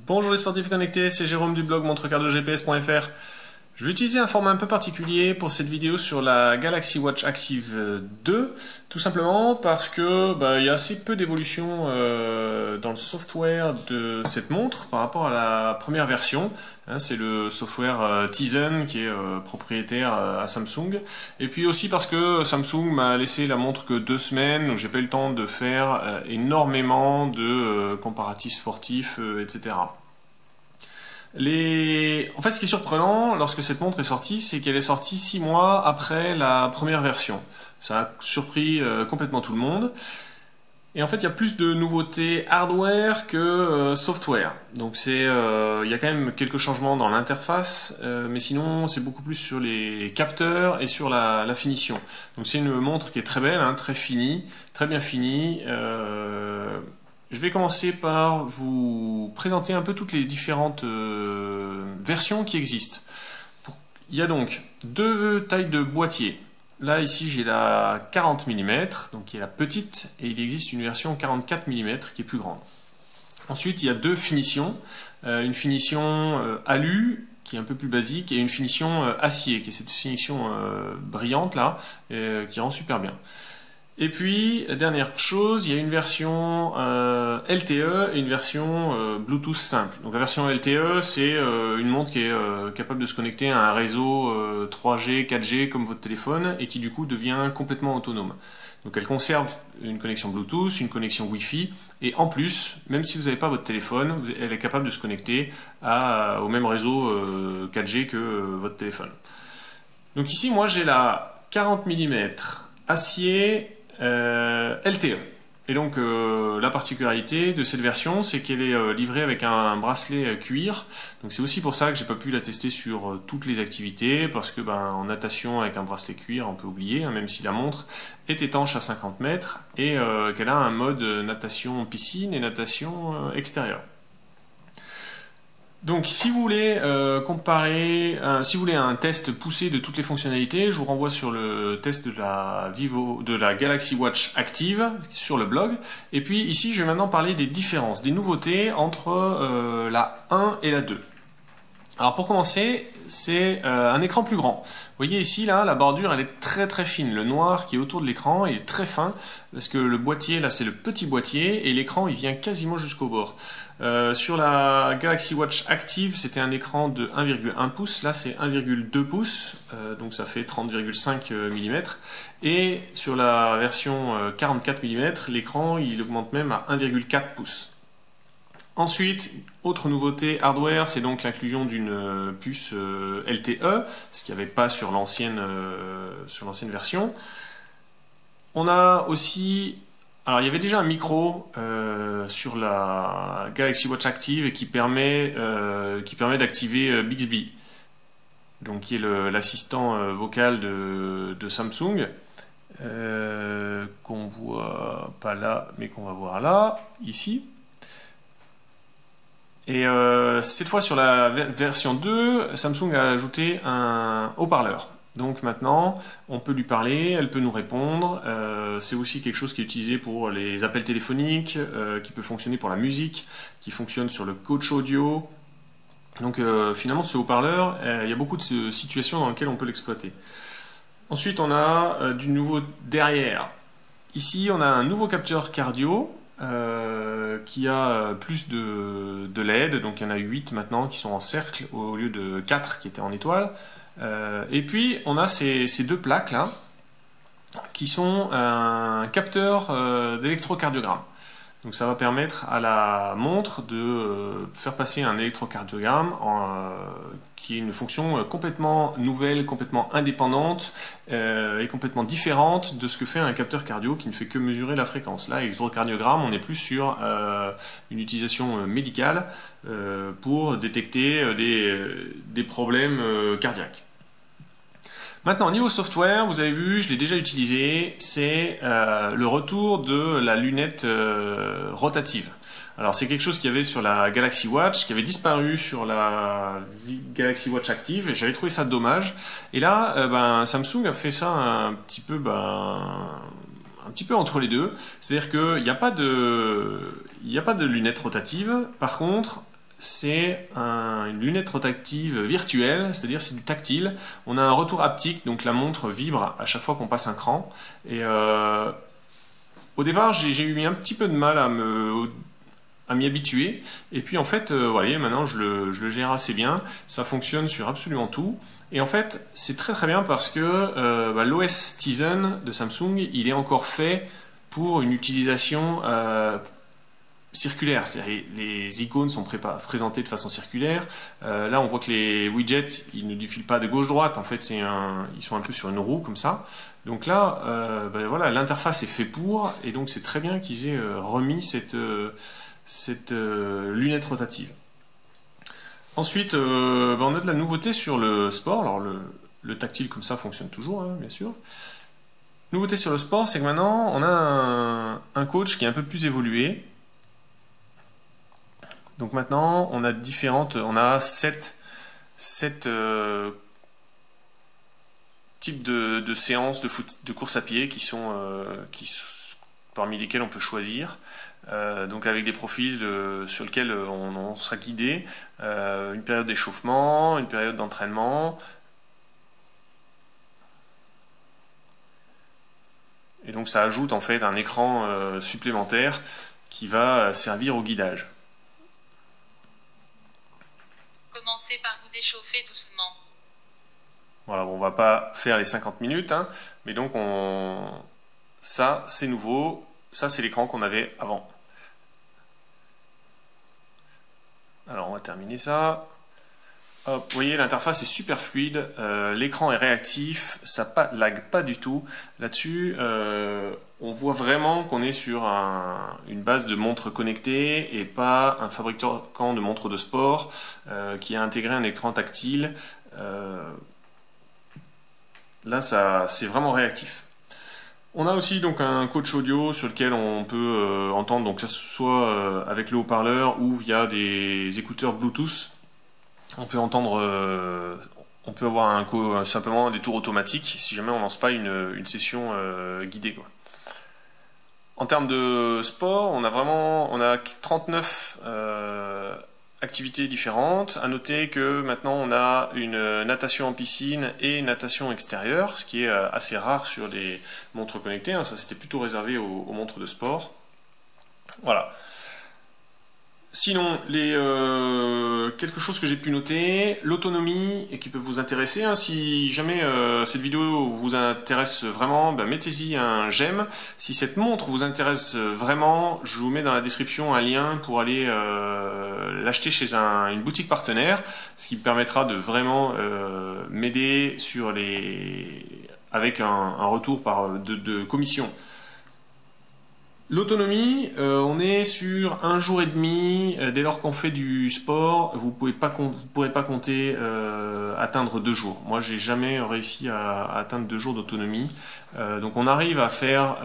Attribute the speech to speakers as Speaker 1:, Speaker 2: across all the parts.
Speaker 1: Bonjour les sportifs connectés, c'est Jérôme du blog montrecardegps.fr. Je vais utiliser un format un peu particulier pour cette vidéo sur la Galaxy Watch Active 2, tout simplement parce que il y a assez peu d'évolution dans le software de cette montre par rapport à la première version. C'est le software Tizen qui est propriétaire à Samsung. Et puis aussi parce que Samsung m'a laissé la montre que 2 semaines, donc j'ai pas eu le temps de faire énormément de comparatifs sportifs, etc. En fait, ce qui est surprenant lorsque cette montre est sortie, c'est qu'elle est sortie 6 mois après la première version. Ça a surpris complètement tout le monde. Et en fait, il y a plus de nouveautés hardware que software. Donc il y a quand même quelques changements dans l'interface, mais sinon c'est beaucoup plus sur les capteurs et sur la finition. Donc c'est une montre qui est très belle, très finie, très bien finie. Je vais commencer par vous présenter un peu toutes les différentes versions qui existent. Il y a donc 2 tailles de boîtier. Là, ici, j'ai la 40 mm, donc qui est la petite, et il existe une version 44 mm qui est plus grande. Ensuite, il y a 2 finitions. Une finition alu, qui est un peu plus basique, et une finition acier, qui est cette finition brillante là, qui rend super bien. Et puis, dernière chose, il y a une version LTE et une version Bluetooth simple. Donc la version LTE, c'est une montre qui est capable de se connecter à un réseau 3G, 4G comme votre téléphone et qui du coup devient complètement autonome. Donc elle conserve une connexion Bluetooth, une connexion Wi-Fi et en plus, même si vous n'avez pas votre téléphone, elle est capable de se connecter au même réseau 4G que votre téléphone. Donc ici, moi j'ai la 40 mm acier LTE. Et donc la particularité de cette version, c'est qu'elle est livrée avec un bracelet cuir. Donc c'est aussi pour ça que j'ai pas pu la tester sur toutes les activités, parce que en natation avec un bracelet cuir, on peut oublier, même si la montre est étanche à 50 mètres et qu'elle a un mode natation piscine et natation extérieure. Donc si vous voulez comparer, si vous voulez un test poussé de toutes les fonctionnalités, je vous renvoie sur le test de la Galaxy Watch Active sur le blog. Et puis ici je vais maintenant parler des différences, des nouveautés entre la 1 et la 2. Alors pour commencer, c'est un écran plus grand. Vous voyez ici, là, la bordure, elle est très très fine. Le noir qui est autour de l'écran, il est très fin, parce que le boîtier, là, c'est le petit boîtier, et l'écran, il vient quasiment jusqu'au bord. Sur la Galaxy Watch Active, c'était un écran de 1,1 pouce, là c'est 1,2 pouces, donc ça fait 30,5 mm. Et sur la version 44 mm, l'écran, il augmente même à 1,4 pouces. Ensuite, autre nouveauté hardware, c'est donc l'inclusion d'une puce LTE, ce qu'il n'y avait pas sur l'ancienne version. On a aussi, alors il y avait déjà un micro sur la Galaxy Watch Active qui permet d'activer Bixby, donc qui est l'assistant vocal de Samsung, qu'on voit pas là, mais qu'on va voir là, ici. Et cette fois sur la version 2, Samsung a ajouté un haut-parleur. Donc maintenant, on peut lui parler, elle peut nous répondre. C'est aussi quelque chose qui est utilisé pour les appels téléphoniques, qui peut fonctionner pour la musique, qui fonctionne sur le coach audio. Donc finalement, ce haut-parleur, il y a beaucoup de situations dans lesquelles on peut l'exploiter. Ensuite, on a du nouveau derrière. Ici, on a un nouveau capteur cardio. Qui a plus de LED, donc il y en a 8 maintenant qui sont en cercle au lieu de 4 qui étaient en étoile. Et puis on a ces 2 plaques là qui sont un capteur d'électrocardiogramme. Donc ça va permettre à la montre de faire passer un électrocardiogramme qui est une fonction complètement nouvelle, complètement indépendante et complètement différente de ce que fait un capteur cardio qui ne fait que mesurer la fréquence. Là, l'électrocardiogramme, on est plus sur une utilisation médicale pour détecter des problèmes cardiaques. Maintenant, niveau software, vous avez vu, je l'ai déjà utilisé, c'est le retour de la lunette rotative. Alors c'est quelque chose qu'il y avait sur la Galaxy Watch, qui avait disparu sur la Galaxy Watch Active, et j'avais trouvé ça dommage. Et là, Samsung a fait ça un petit peu entre les 2. C'est-à-dire qu'il n'y a pas de lunette rotative. Par contre, c'est une lunette rotative virtuelle, c'est-à-dire c'est du tactile. On a un retour haptique, donc la montre vibre à chaque fois qu'on passe un cran. Et au départ, j'ai eu un petit peu de mal à m'y habituer. Et puis en fait, voilà, maintenant je le gère assez bien. Ça fonctionne sur absolument tout. Et en fait, c'est très très bien parce que l'OS Tizen de Samsung, il est encore fait pour une utilisation circulaire. C'est-à-dire les icônes sont présentées de façon circulaire. Là, on voit que les widgets, ils ne défilent pas de gauche-droite. En fait, ils sont un peu sur une roue comme ça. Donc là, voilà, l'interface est faite pour, et donc c'est très bien qu'ils aient remis cette lunette rotative. Ensuite, on a de la nouveauté sur le sport. Alors le tactile comme ça fonctionne toujours, hein, bien sûr. Nouveauté sur le sport, c'est que maintenant on a un coach qui est un peu plus évolué. Donc maintenant on a 7 types de séances de course à pied parmi lesquelles on peut choisir. Donc avec des profils sur lesquels on sera guidé, une période d'échauffement, une période d'entraînement, et donc ça ajoute en fait un écran supplémentaire qui va servir au guidage.
Speaker 2: Commencez par vous échauffer doucement.
Speaker 1: Voilà, bon, on va pas faire les 50 minutes, hein, mais donc ça c'est nouveau, ça c'est l'écran qu'on avait avant. Alors on va terminer ça. Hop, vous voyez, l'interface est super fluide, l'écran est réactif, ça lag pas du tout. Là-dessus, on voit vraiment qu'on est sur une base de montres connectées et pas un fabricant de montres de sport qui a intégré un écran tactile. Là, c'est vraiment réactif. On a aussi donc un coach audio sur lequel on peut entendre, donc que ce soit avec le haut-parleur ou via des écouteurs Bluetooth. On peut entendre, on peut avoir simplement des tours automatiques si jamais on lance pas une session guidée, quoi. En termes de sport, on a 39 activités différentes. À noter que maintenant on a une natation en piscine et une natation extérieure, ce qui est assez rare sur les montres connectées, hein. Ça c'était plutôt réservé aux montres de sport. Voilà. Sinon, quelque chose que j'ai pu noter, l'autonomie et qui peut vous intéresser, hein. Si jamais cette vidéo vous intéresse vraiment, mettez-y un j'aime. Si cette montre vous intéresse vraiment, je vous mets dans la description un lien pour aller l'acheter chez une boutique partenaire, ce qui me permettra de vraiment m'aider avec un retour de commission. L'autonomie, on est sur 1 jour et demi. Dès lors qu'on fait du sport, vous pourrez pas compter atteindre 2 jours. Moi, j'ai jamais réussi à atteindre 2 jours d'autonomie. Donc, on arrive à faire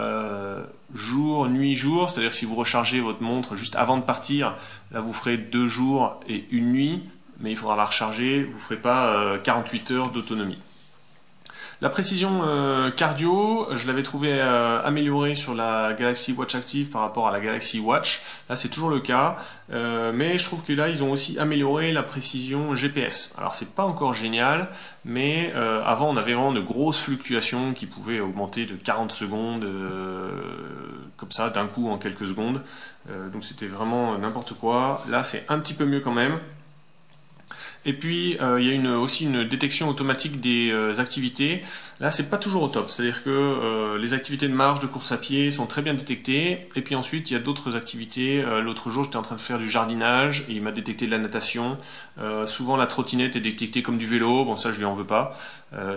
Speaker 1: jour, nuit, jour. C'est-à-dire que si vous rechargez votre montre juste avant de partir, là, vous ferez 2 jours et 1 nuit. Mais il faudra la recharger. Vous ne ferez pas 48 heures d'autonomie. La précision cardio, je l'avais trouvé améliorée sur la Galaxy Watch Active par rapport à la Galaxy Watch. Là, c'est toujours le cas, mais je trouve que là, ils ont aussi amélioré la précision GPS. Alors, c'est pas encore génial, mais avant, on avait vraiment de grosses fluctuations qui pouvaient augmenter de 40 secondes, comme ça, d'un coup, en quelques secondes. Donc, c'était vraiment n'importe quoi. Là, c'est un petit peu mieux quand même. Et puis il y a aussi une détection automatique des activités. Là, c'est pas toujours au top. C'est-à-dire que les activités de marche, de course à pied sont très bien détectées. Et puis ensuite, il y a d'autres activités. L'autre jour, j'étais en train de faire du jardinage et il m'a détecté de la natation. Souvent, la trottinette est détectée comme du vélo. Bon, ça, je lui en veux pas.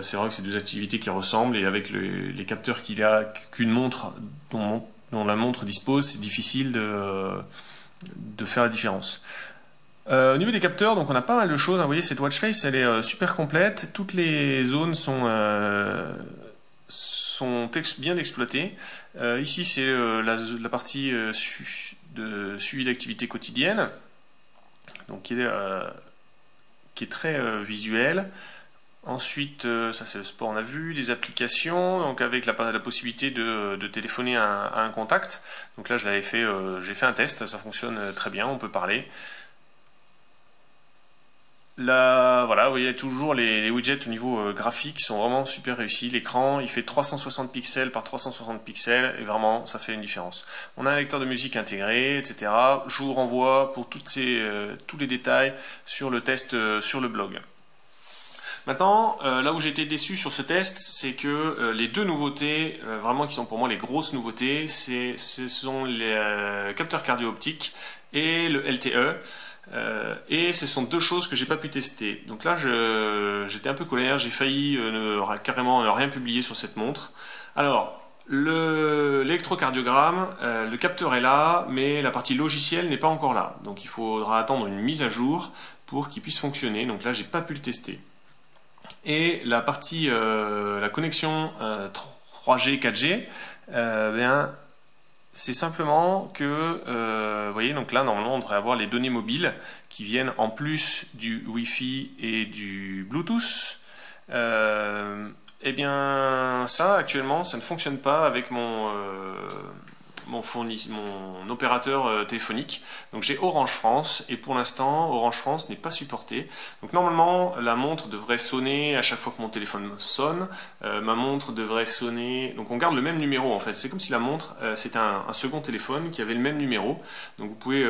Speaker 1: C'est vrai que c'est deux activités qui ressemblent et avec les capteurs qu'une montre dont la montre dispose, c'est difficile de faire la différence. Au niveau des capteurs, donc on a pas mal de choses, hein. Vous voyez, cette watch face, elle est super complète. Toutes les zones sont bien exploitées. Ici, c'est la partie de suivi d'activité quotidienne, donc qui est très visuelle. Ensuite, ça c'est le sport, on a vu, des applications, donc avec la possibilité de téléphoner à un contact. Donc là, j'ai fait un test, ça fonctionne très bien, on peut parler. Là, voilà, vous voyez toujours les widgets au niveau graphique sont vraiment super réussis. L'écran, il fait 360 pixels par 360 pixels et vraiment, ça fait une différence. On a un lecteur de musique intégré, etc. Je vous renvoie pour tous les détails sur le test sur le blog. Maintenant, là où j'ai été déçu sur ce test, c'est que les deux nouveautés, vraiment qui sont pour moi les grosses nouveautés, ce sont les capteurs cardio-optiques et le LTE. Et ce sont deux choses que j'ai pas pu tester. Donc là, j'étais un peu colère, j'ai failli carrément ne rien publier sur cette montre. Alors, l'électrocardiogramme, le capteur est là, mais la partie logicielle n'est pas encore là. Donc il faudra attendre une mise à jour pour qu'il puisse fonctionner. Donc là, j'ai pas pu le tester. Et la partie, la connexion 3G, 4G, bien, c'est simplement que, vous voyez, donc là, normalement, on devrait avoir les données mobiles qui viennent en plus du Wi-Fi et du Bluetooth. Eh bien, ça, actuellement, ça ne fonctionne pas avec mon opérateur téléphonique. Donc j'ai Orange France et pour l'instant Orange France n'est pas supporté. Donc normalement la montre devrait sonner à chaque fois que mon téléphone sonne. Ma montre devrait sonner. Donc on garde le même numéro en fait. C'est comme si la montre c'était un second téléphone qui avait le même numéro. Donc vous pouvez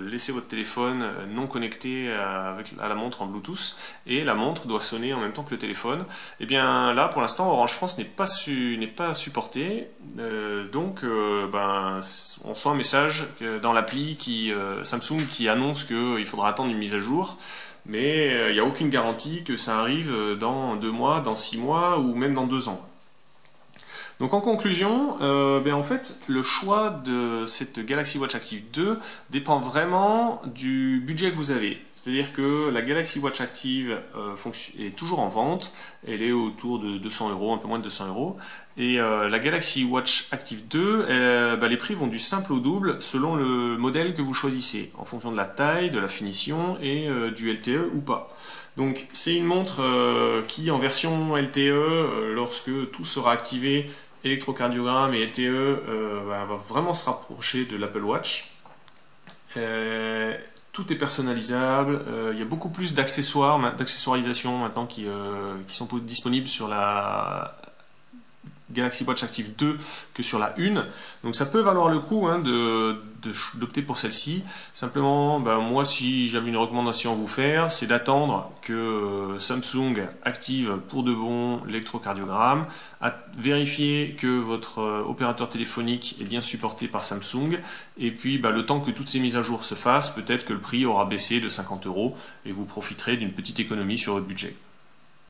Speaker 1: laisser votre téléphone non connecté à la montre en Bluetooth et la montre doit sonner en même temps que le téléphone. Et bien là pour l'instant Orange France n'est pas supporté. Donc on reçoit un message dans l'appli Samsung qui annonce qu'il faudra attendre une mise à jour, mais il n'y a aucune garantie que ça arrive dans 2 mois, dans 6 mois ou même dans 2 ans. Donc en conclusion, en fait, le choix de cette Galaxy Watch Active 2 dépend vraiment du budget que vous avez. C'est-à-dire que la Galaxy Watch Active est toujours en vente, elle est autour de 200 €, un peu moins de 200 €. Et la Galaxy Watch Active 2, les prix vont du simple au double selon le modèle que vous choisissez, en fonction de la taille, de la finition et du LTE ou pas. Donc c'est une montre qui en version LTE, lorsque tout sera activé, électrocardiogramme et LTE, va vraiment se rapprocher de l'Apple Watch. Tout est personnalisable, il y a beaucoup plus d'accessoirisation maintenant qui sont disponibles sur la Galaxy Watch Active 2 que sur la 1. Donc ça peut valoir le coup d'opter pour celle-ci. Simplement, moi si j'avais une recommandation à vous faire, c'est d'attendre que Samsung active pour de bon l'électrocardiogramme, à vérifier que votre opérateur téléphonique est bien supporté par Samsung, et puis le temps que toutes ces mises à jour se fassent, peut-être que le prix aura baissé de 50 € et vous profiterez d'une petite économie sur votre budget.